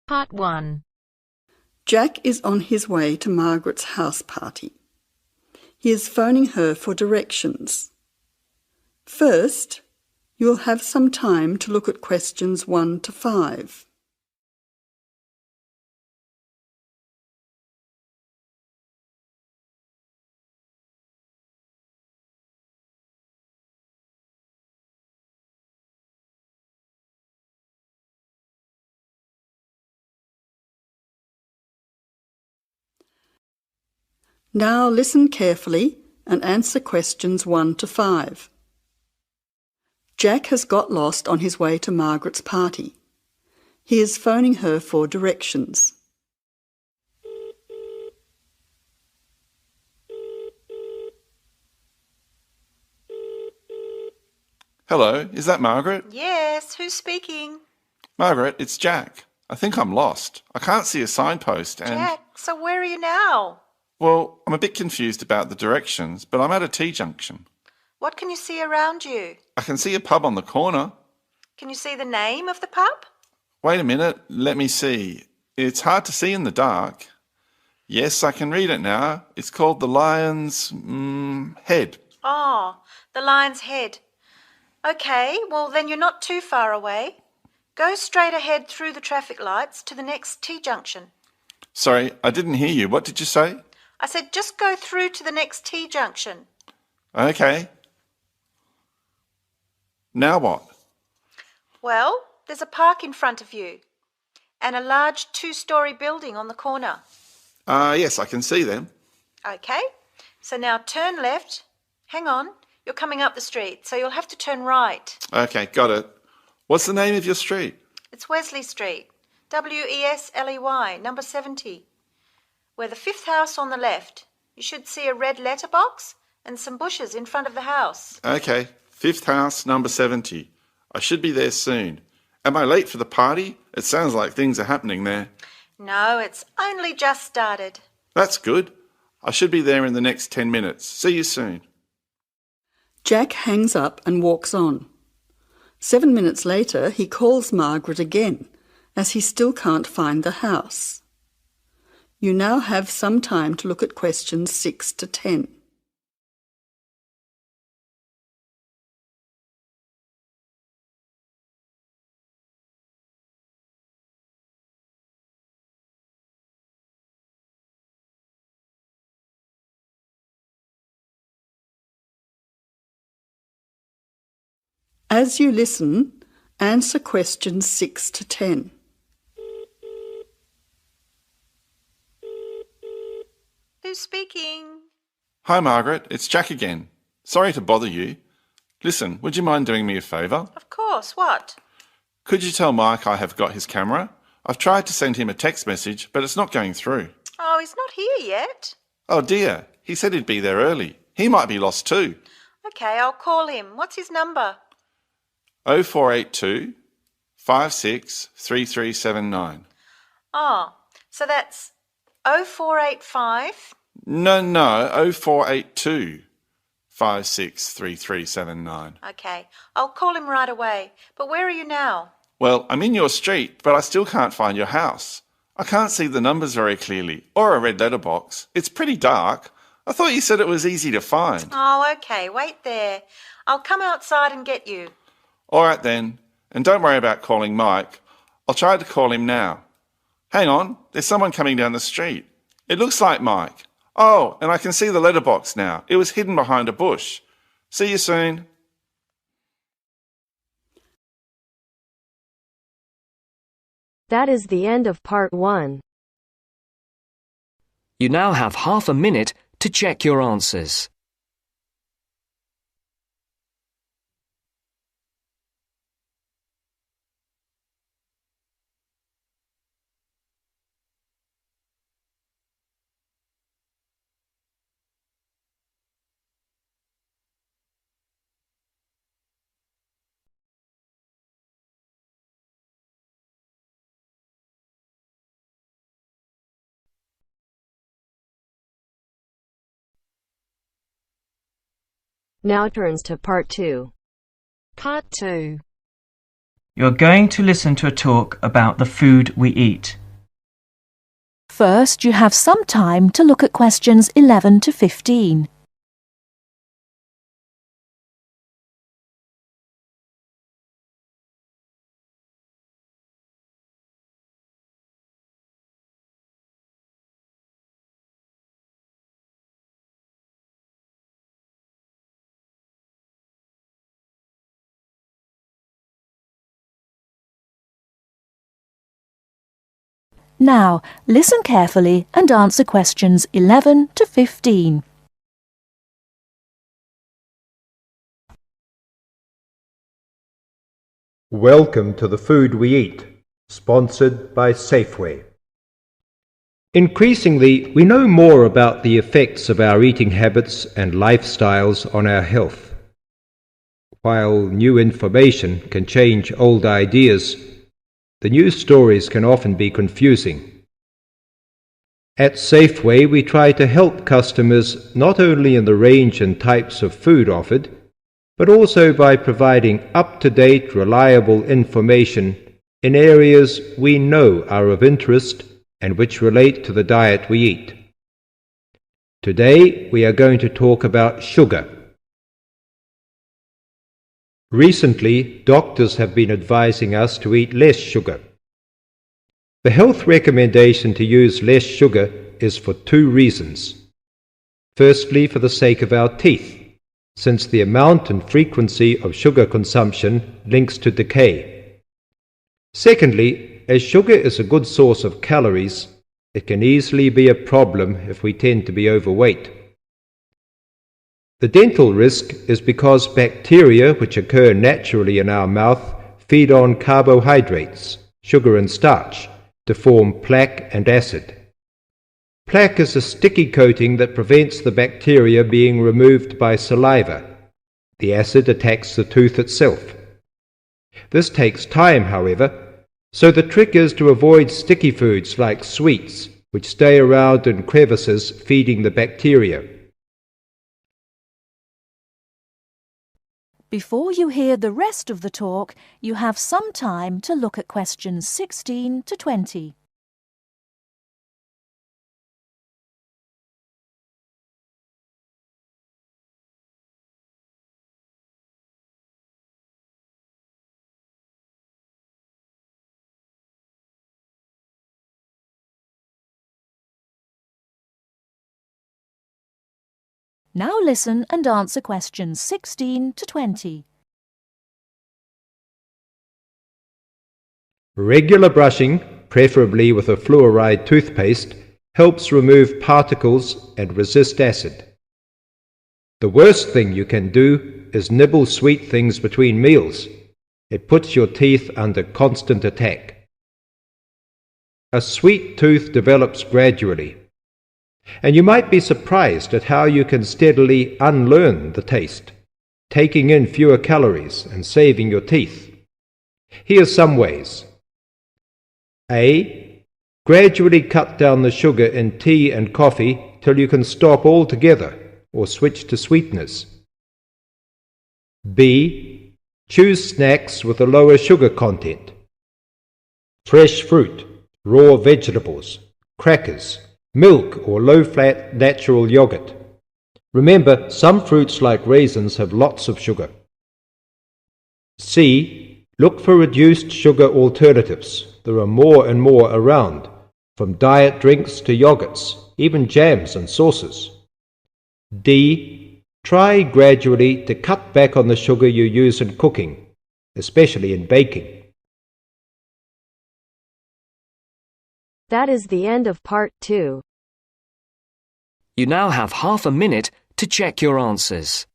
Part 1. Jack is on his way to Margaret's house party. He is phoning her for directions. First, you'll have some time to look at questions 1 to 5. Now listen carefully and answer questions 1 to 5. Jack has got lost on his way to Margaret's party. He is phoning her for directions. Hello, is that Margaret? Yes, who's speaking? Margaret, it's Jack. I think I'm lost. I can't see a signpost and... Jack, so where are you now? Well, I'm a bit confused about the directions, but I'm at a T-junction. What can you see around you? I can see a pub on the corner. Can you see the name of the pub? Wait a minute, let me see. It's hard to see in the dark. Yes, I can read it now. It's called the Lion's Head. Oh, the Lion's Head. Okay, well then you're not too far away. Go straight ahead through the traffic lights to the next T-junction. Sorry, I didn't hear you. What did you say? I said just go through to the next T-junction. Okay. Now what? Well, there's a park in front of you and a large 2-storey building on the corner. Yes, I can see them. Okay, so now turn left. Hang on, you're coming up the street, so you'll have to turn right. Okay, got it. What's the name of your street? It's Wesley Street, Wesley, number 70. We're the 5th house on the left. You should see a red letterbox and some bushes in front of the house. Okay, 5th house, number 70. I should be there soon. Am I late for the party? It sounds like things are happening there. No, it's only just started. That's good. I should be there in the next 10 minutes. See you soon. Jack hangs up and walks on. 7 minutes later, he calls Margaret again, as he still can't find the house. You now have some time to look at questions 6 to 10. As you listen, answer questions 6 to 10. Who's speaking? Hi, Margaret. It's Jack again. Sorry to bother you. Listen, would you mind doing me a favour? Of course, what? Could you tell Mike I have got his camera? I've tried to send him a text message, but it's not going through. Oh, he's not here yet. Oh dear, he said he'd be there early. He might be lost too. Okay, I'll call him. What's his number? 0482 563379. Oh, so that's 0485. No, 0482 563379. Okay, I'll call him right away. But where are you now? Well, I'm in your street, but I still can't find your house. I can't see the numbers very clearly, or a red letterbox. It's pretty dark. I thought you said it was easy to find. Oh, okay, wait there. I'll come outside and get you. All right then, and don't worry about calling Mike. I'll try to call him now. Hang on, there's someone coming down the street. It looks like Mike. Oh, and I can see the letterbox now. It was hidden behind a bush. See you soon. That is the end of Part 1. You now have half a minute to check your answers. Now turns to Part 2. Part 2. You're going to listen to a talk about the food we eat. First, you have some time to look at questions 11 to 15. Now, listen carefully and answer questions 11 to 15. Welcome to The Food We Eat, sponsored by Safeway. Increasingly, we know more about the effects of our eating habits and lifestyles on our health. While new information can change old ideas, the news stories can often be confusing. At Safeway, we try to help customers not only in the range and types of food offered, but also by providing up-to-date, reliable information in areas we know are of interest and which relate to the diet we eat. Today, we are going to talk about sugar. Recently, doctors have been advising us to eat less sugar. The health recommendation to use less sugar is for two reasons. Firstly, for the sake of our teeth, since the amount and frequency of sugar consumption links to decay. Secondly, as sugar is a good source of calories, it can easily be a problem if we tend to be overweight. The dental risk is because bacteria which occur naturally in our mouth feed on carbohydrates, sugar and starch, to form plaque and acid. Plaque is a sticky coating that prevents the bacteria being removed by saliva. The acid attacks the tooth itself. This takes time, however, so the trick is to avoid sticky foods like sweets, which stay around in crevices feeding the bacteria. Before you hear the rest of the talk, you have some time to look at questions 16 to 20. Now listen and answer questions 16 to 20. Regular brushing, preferably with a fluoride toothpaste, helps remove particles and resist acid. The worst thing you can do is nibble sweet things between meals. It puts your teeth under constant attack. A sweet tooth develops gradually, and you might be surprised at how you can steadily unlearn the taste, taking in fewer calories and saving your teeth. Here's some ways. A. Gradually cut down the sugar in tea and coffee till you can stop altogether or switch to sweeteners. B. Choose snacks with a lower sugar content. Fresh fruit, raw vegetables, crackers, milk or low-fat natural yogurt. Remember, some fruits like raisins have lots of sugar. C. Look for reduced sugar alternatives. There are more and more around, from diet drinks to yogurts, even jams and sauces. D. Try gradually to cut back on the sugar you use in cooking, especially in baking. That is the end of part 2. You now have half a minute to check your answers.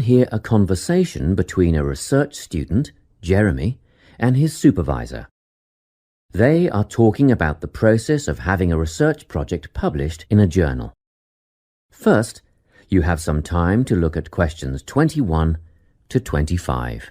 Hear a conversation between a research student, Jeremy, and his supervisor. They are talking about the process of having a research project published in a journal. First, You have some time to look at questions 21 to 25.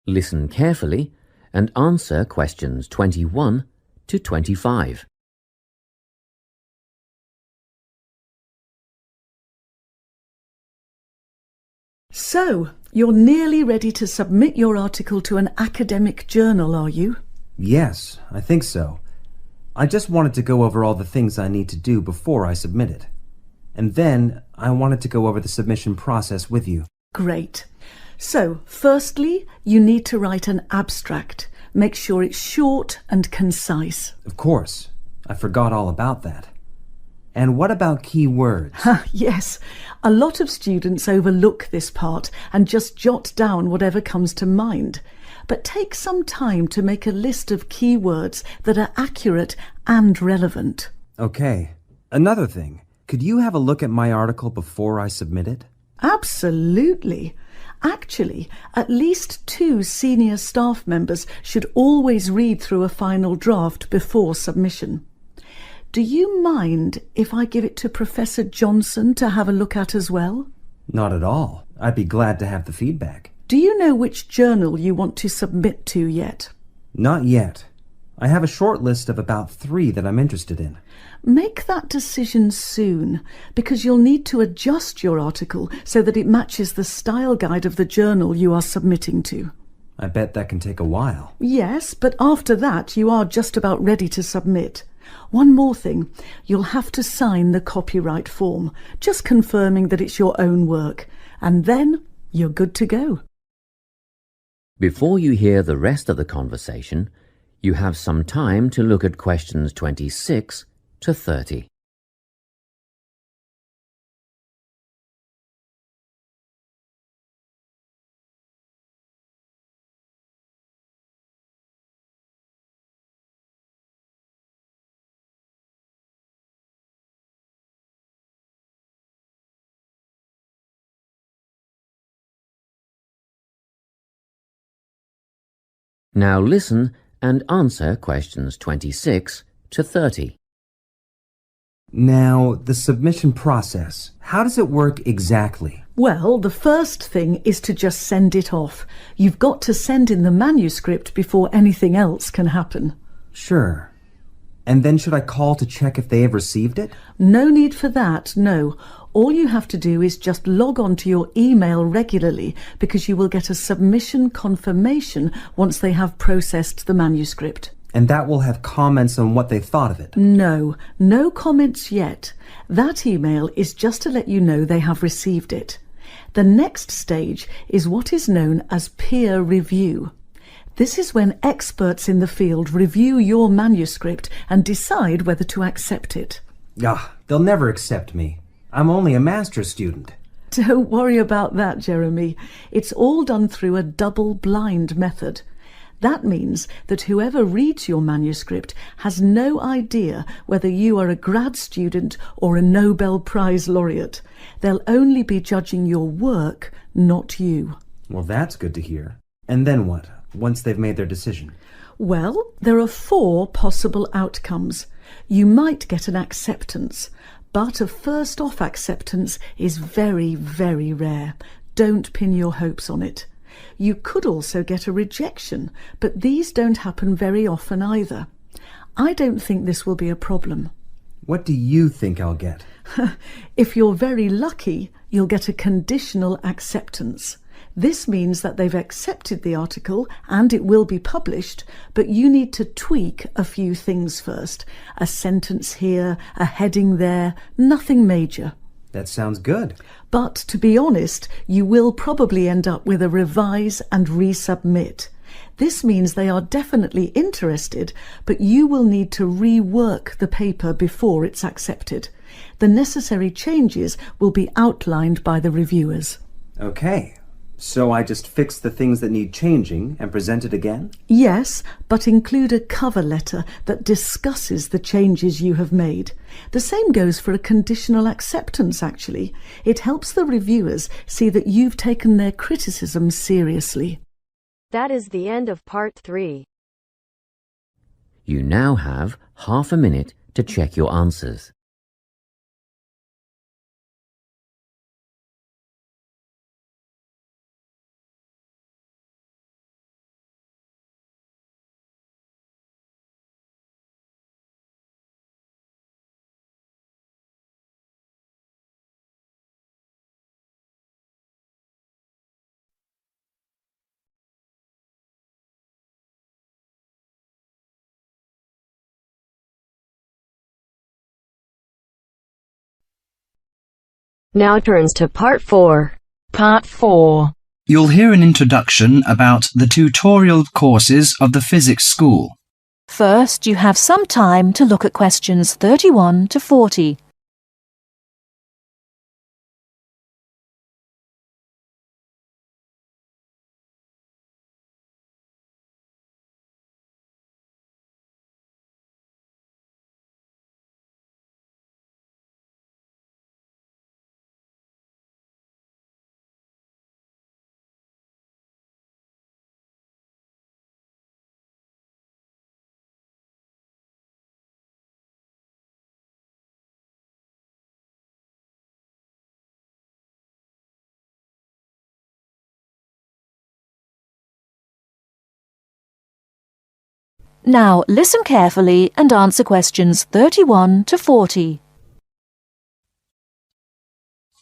Listen carefully and answer questions 21 to 25. So, you're nearly ready to submit your article to an academic journal, are you? Yes, I think so. I just wanted to go over all the things I need to do before I submit it. And then I wanted to go over the submission process with you. Great. So, firstly, you need to write an abstract. Make sure it's short and concise. Of course. I forgot all about that. And what about key words? Yes, a lot of students overlook this part and just jot down whatever comes to mind. But take some time to make a list of key words that are accurate and relevant. Okay. Another thing. Could you have a look at my article before I submit it? Absolutely. Actually, at least 2 senior staff members should always read through a final draft before submission. Do you mind if I give it to Professor Johnson to have a look at as well? Not at all. I'd be glad to have the feedback. Do you know which journal you want to submit to yet? Not yet. I have a short list of about 3 that I'm interested in. Make that decision soon, because you'll need to adjust your article so that it matches the style guide of the journal you are submitting to. I bet that can take a while. Yes, but after that you are just about ready to submit. One more thing, you'll have to sign the copyright form, just confirming that it's your own work, and then you're good to go. Before you hear the rest of the conversation, you have some time to look at questions 26 to 30. Now listen and answer questions 26 to 30. Now, the submission process. How does it work exactly? Well, the first thing is to just send it off. You've got to send in the manuscript before anything else can happen. Sure. And then should I call to check if they have received it? No need for that, no. All you have to do is just log on to your email regularly, because you will get a submission confirmation once they have processed the manuscript. And that will have comments on what they thought of it? No comments yet. That email is just to let you know they have received it. The next stage is what is known as peer review. This is when experts in the field review your manuscript and decide whether to accept it. They'll never accept me. I'm only a master's student. Don't worry about that, Jeremy. It's all done through a double-blind method. That means that whoever reads your manuscript has no idea whether you are a grad student or a Nobel Prize laureate. They'll only be judging your work, not you. Well, that's good to hear. And then what, once they've made their decision? Well, there are 4 possible outcomes. You might get an acceptance, but a first-off acceptance is very, very rare. Don't pin your hopes on it. You could also get a rejection, but these don't happen very often either. I don't think this will be a problem. What do you think I'll get? If you're very lucky, you'll get a conditional acceptance. This means that they've accepted the article and it will be published, but you need to tweak a few things first. A sentence here, a heading there, nothing major. That sounds good. But to be honest, you will probably end up with a revise and resubmit. This means they are definitely interested, but you will need to rework the paper before it's accepted. The necessary changes will be outlined by the reviewers. Okay. So I just fix the things that need changing and present it again? Yes, but include a cover letter that discusses the changes you have made. The same goes for a conditional acceptance, actually. It helps the reviewers see that you've taken their criticism seriously. That is the end of part 3. You now have half a minute to check your answers. Now turns to part 4. Part 4. You'll hear an introduction about the tutorial courses of the physics school. First, you have some time to look at questions 31 to 40. Now listen carefully and answer questions 31 to 40.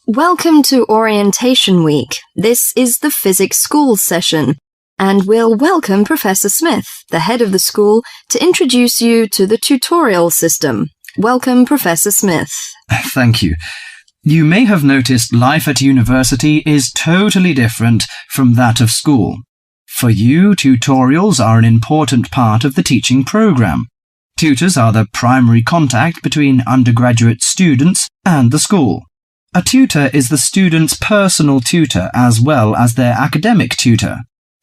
Welcome to Orientation Week. This is the Physics School session, and we'll welcome Professor Smith, the head of the school, to introduce you to the tutorial system. Welcome, Professor Smith. Thank you. You may have noticed life at university is totally different from that of school. For you, tutorials are an important part of the teaching program. Tutors are the primary contact between undergraduate students and the school. A tutor is the student's personal tutor as well as their academic tutor.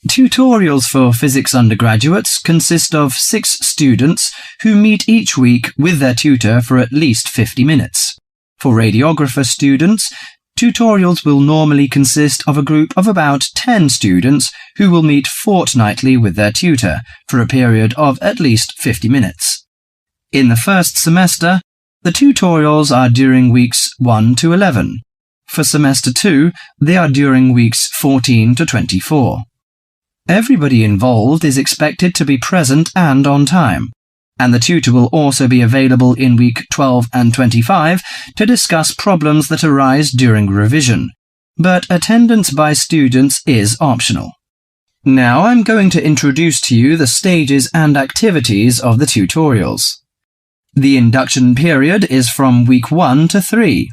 Tutorials for physics undergraduates consist of 6 students who meet each week with their tutor for at least 50 minutes. For radiographer students, tutorials will normally consist of a group of about 10 students who will meet fortnightly with their tutor for a period of at least 50 minutes. In the first semester, the tutorials are during weeks 1 to 11. For semester 2, they are during weeks 14 to 24. Everybody involved is expected to be present and on time, and the tutor will also be available in week 12 and 25 to discuss problems that arise during revision, but attendance by students is optional. Now I'm going to introduce to you the stages and activities of the tutorials. The induction period is from week 1 to 3.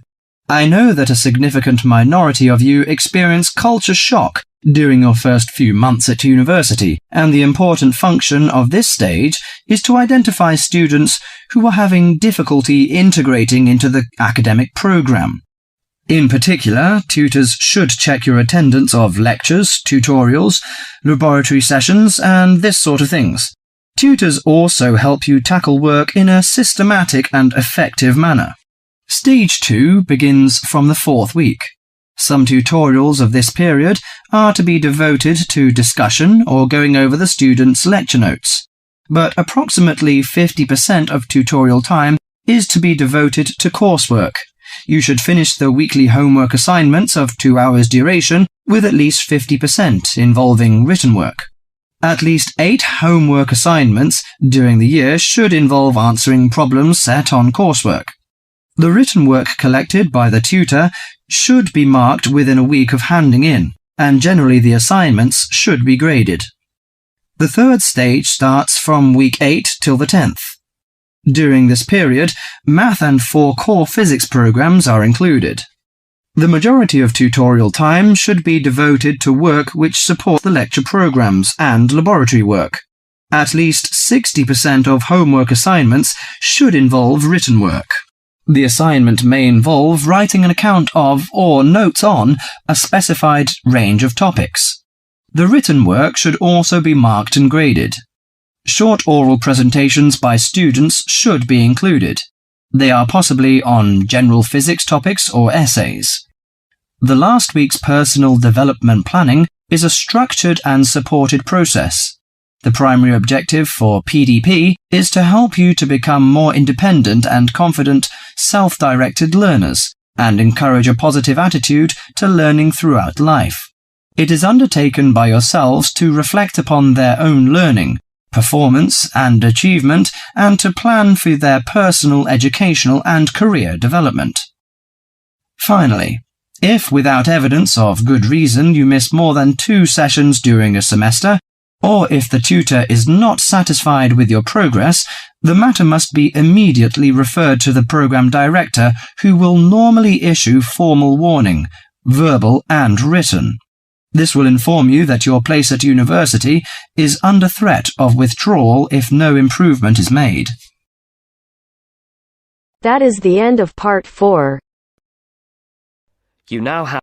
I know that a significant minority of you experience culture shock during your first few months at university, and the important function of this stage is to identify students who are having difficulty integrating into the academic program. In particular, tutors should check your attendance of lectures, tutorials, laboratory sessions, and this sort of things. Tutors also help you tackle work in a systematic and effective manner. Stage 2 begins from the 4th week. Some tutorials of this period are to be devoted to discussion or going over the students' lecture notes, but approximately 50% of tutorial time is to be devoted to coursework. You should finish the weekly homework assignments of 2 hours duration with at least 50% involving written work. At least 8 homework assignments during the year should involve answering problems set on coursework. The written work collected by the tutor should be marked within a week of handing in, and generally the assignments should be graded. The 3rd stage starts from week 8 till the 10th. During this period, math and 4 core physics programs are included. The majority of tutorial time should be devoted to work which support the lecture programs and laboratory work. At least 60% of homework assignments should involve written work. The assignment may involve writing an account of or notes on a specified range of topics. The written work should also be marked and graded. Short oral presentations by students should be included. They are possibly on general physics topics or essays. The last week's personal development planning is a structured and supported process. The primary objective for PDP is to help you to become more independent and confident, self-directed learners and encourage a positive attitude to learning throughout life. It is undertaken by yourselves to reflect upon their own learning, performance and achievement, and to plan for their personal, educational and career development. Finally, if without evidence of good reason you miss more than 2 sessions during a semester, or if the tutor is not satisfied with your progress, the matter must be immediately referred to the program director, who will normally issue formal warning, verbal and written. This will inform you that your place at university is under threat of withdrawal if no improvement is made. That is the end of part 4. You now have